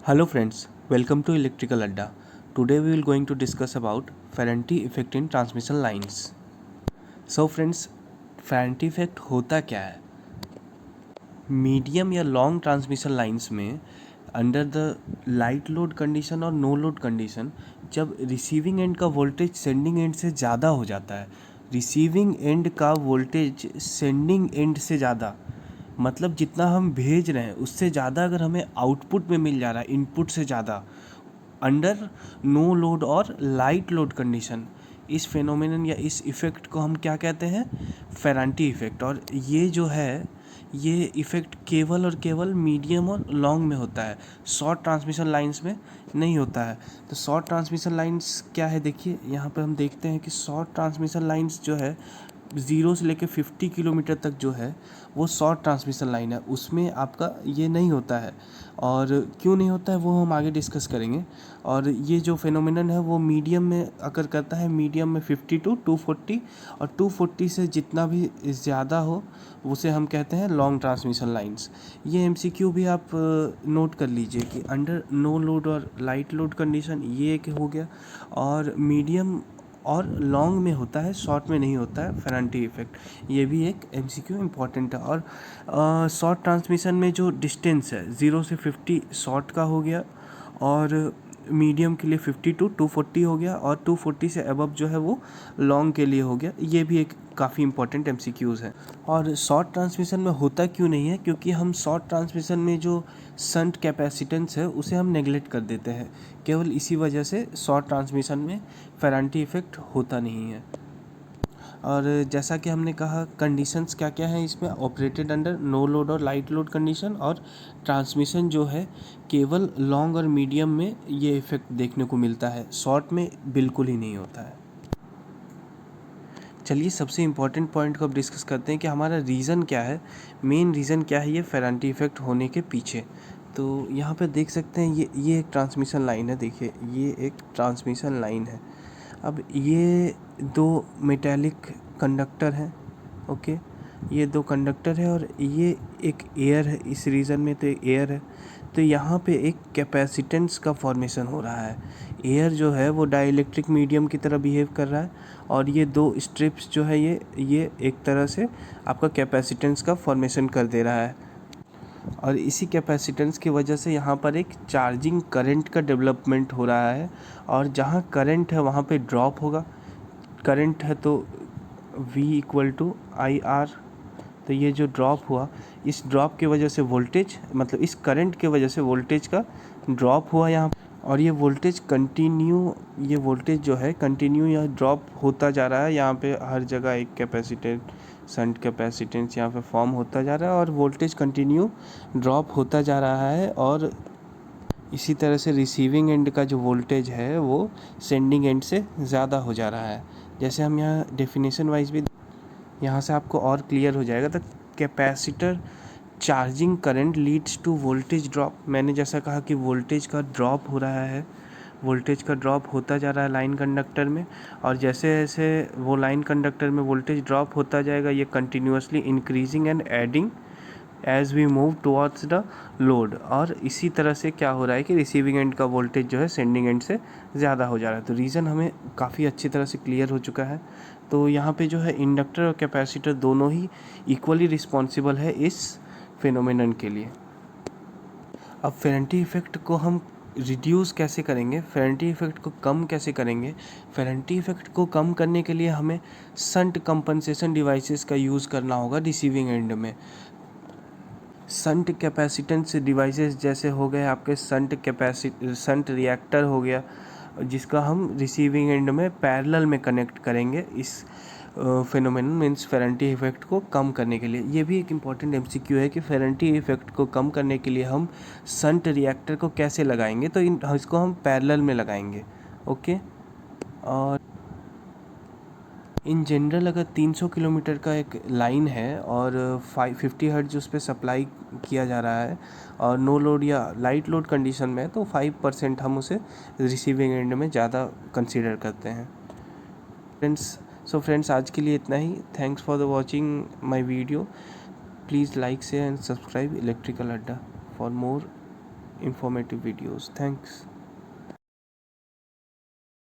Hello friends, welcome to Electrical Adda. Today we will going to discuss about Ferranti effect in transmission lines. So friends, Ferranti effect होता क्या है? Medium या long transmission lines में under the light load condition और no load condition जब receiving end का voltage sending end से ज़्यादा हो जाता है, रिसीविंग एंड का वोल्टेज सेंडिंग एंड से ज़्यादा मतलब जितना हम भेज रहे हैं उससे ज़्यादा अगर हमें आउटपुट में मिल जा रहा है इनपुट से ज़्यादा अंडर नो लोड और लाइट लोड कंडीशन, इस फेनोमेनन या इस इफ़ेक्ट को हम क्या कहते हैं? Ferranti effect. और ये जो है ये इफ़ेक्ट केवल और केवल मीडियम और लॉन्ग में होता है, शॉर्ट ट्रांसमिशन लाइंस में नहीं होता है। तो शॉर्ट ट्रांसमिशन लाइंस क्या है, देखिए यहाँ पे हम देखते हैं कि शॉर्ट ट्रांसमिशन लाइंस जो है 0 से लेके 50 किलोमीटर तक जो है वो शॉर्ट ट्रांसमिशन लाइन है, उसमें आपका ये नहीं होता है। और क्यों नहीं होता है वो हम आगे डिस्कस करेंगे। और ये जो फेनोमेनन है वो मीडियम में अगर करता है, मीडियम में 50 टू 240 और 240 से जितना भी ज़्यादा हो उसे हम कहते हैं लॉन्ग ट्रांसमिशन लाइंस। ये एमसीक्यू भी आप नोट कर लीजिए कि अंडर नो लोड और लाइट लोड कंडीशन ये एक हो गया, और मीडियम और लॉन्ग में होता है, शॉर्ट में नहीं होता है फेरांटी इफ़ेक्ट। ये भी एक एमसीक्यू इम्पॉर्टेंट है। और शॉर्ट ट्रांसमिशन में जो डिस्टेंस है 0 से 50 शॉर्ट का हो गया, और मीडियम के लिए 50 टू 240 हो गया, और 240 से अबव जो है वो लॉन्ग के लिए हो गया। ये भी एक काफ़ी इंपॉर्टेंट एमसीक्यूज़ है। और शॉर्ट ट्रांसमिशन में होता क्यों नहीं है? क्योंकि हम शॉर्ट ट्रांसमिशन में जो शंट कैपेसिटेंस है उसे हम नेगलेक्ट कर देते हैं। केवल इसी वजह से शॉर्ट ट्रांसमिशन में फेरांटी इफ़ेक्ट होता नहीं है। और जैसा कि हमने कहा कंडीशंस क्या क्या हैं इसमें, ऑपरेटेड अंडर नो लोड और लाइट लोड कंडीशन, और ट्रांसमिशन जो है केवल लॉन्ग और मीडियम में ये इफ़ेक्ट देखने को मिलता है, शॉर्ट में बिल्कुल ही नहीं होता है। चलिए सबसे इम्पॉर्टेंट पॉइंट को अब डिस्कस करते हैं कि हमारा रीज़न क्या है, मेन रीज़न क्या है ये फेरांटी इफ़ेक्ट होने के पीछे। तो यहाँ पे देख सकते हैं ये एक ट्रांसमिशन लाइन है, देखिए ये एक ट्रांसमिशन लाइन है। अब ये दो मेटेलिक कंडक्टर हैं, ओके, ये दो कंडक्टर है और ये एक एयर है, इस रीजन में तो एयर है। तो यहाँ पे एक कैपेसिटेंस का फॉर्मेशन हो रहा है। एयर जो है वो डाइलेक्ट्रिक मीडियम की तरह बिहेव कर रहा है, और ये दो स्ट्रिप्स जो है ये एक तरह से आपका कैपेसिटेंस का फॉर्मेशन कर दे रहा है। और इसी कैपेसिटेंस की वजह से यहाँ पर एक चार्जिंग करंट का डेवलपमेंट हो रहा है, और जहाँ करंट है वहाँ पे ड्रॉप होगा। करंट है तो V equal to I R. तो ये जो ड्रॉप हुआ, इस ड्रॉप की वजह से वोल्टेज, मतलब इस करंट की वजह से वोल्टेज का ड्रॉप हुआ यहाँ। और ये वोल्टेज कंटिन्यू, ये वोल्टेज जो है कंटिन्यू यहाँ ड्रॉप होता जा रहा है। यहाँ पे हर जगह एक कैपेसिटेंस, शंट कैपेसिटेंस यहाँ पे फॉर्म होता जा रहा है, और वोल्टेज कंटिन्यू ड्रॉप होता जा रहा है। और इसी तरह से रिसीविंग एंड का जो वोल्टेज है वो सेंडिंग एंड से ज़्यादा हो जा रहा है। जैसे हम यहाँ डेफिनेशन वाइज भी यहाँ से आपको और क्लियर हो जाएगा। तो capacitor charging current leads to voltage drop. मैंने जैसा कहा कि वोल्टेज का ड्रॉप हो रहा है, वोल्टेज का ड्रॉप होता जा रहा है लाइन कंडक्टर में, और जैसे जैसे वो लाइन कंडक्टर में वोल्टेज ड्रॉप होता जाएगा ये continuously increasing and adding as we move towards the load. और इसी तरह से क्या हो रहा है कि रिसीविंग एंड का वोल्टेज जो है सेंडिंग एंड से ज़्यादा हो जा रहा है। तो रीज़न हमें काफ़ी अच्छी तरह से क्लियर हो चुका है। तो यहाँ पे जो है इंडक्टर और कैपेसिटर दोनों ही इक्वली रिस्पॉन्सिबल है इस फिनोमेनन के लिए। अब फेरेंटी इफ़ेक्ट को हम रिड्यूस कैसे करेंगे, फेरेंटी इफ़ेक्ट को कम कैसे करेंगे? फेरेंटी इफ़ेक्ट को कम करने के लिए हमें शंट कंपनसेशन डिवाइसेस का यूज़ करना होगा रिसीविंग एंड में। शंट कैपेसिटेंस डिवाइसेस जैसे हो गए आपके शंट रिएक्टर हो गया, जिसका हम रिसीविंग एंड में पैरेलल में कनेक्ट करेंगे इस फेनोमेनन मीन्स फेरेंटी इफ़ेक्ट को कम करने के लिए। ये भी एक इम्पॉर्टेंट एमसीक्यू है कि फेरेंटी इफ़ेक्ट को कम करने के लिए हम शंट रिएक्टर को कैसे लगाएंगे, तो इसको हम पैरेलल में लगाएंगे, ओके। और इन जनरल अगर 300 किलोमीटर का एक लाइन है और 50 हर्ट्ज उस पर सप्लाई किया जा रहा है, और नो लोड या लाइट लोड कंडीशन में है, तो 5% हम उसे रिसीविंग एंड में ज़्यादा कंसीडर करते हैं। फ्रेंड्स आज के लिए इतना ही। Thanks for the watching my video. Please like share and subscribe electrical Adda for more informative videos. Thanks.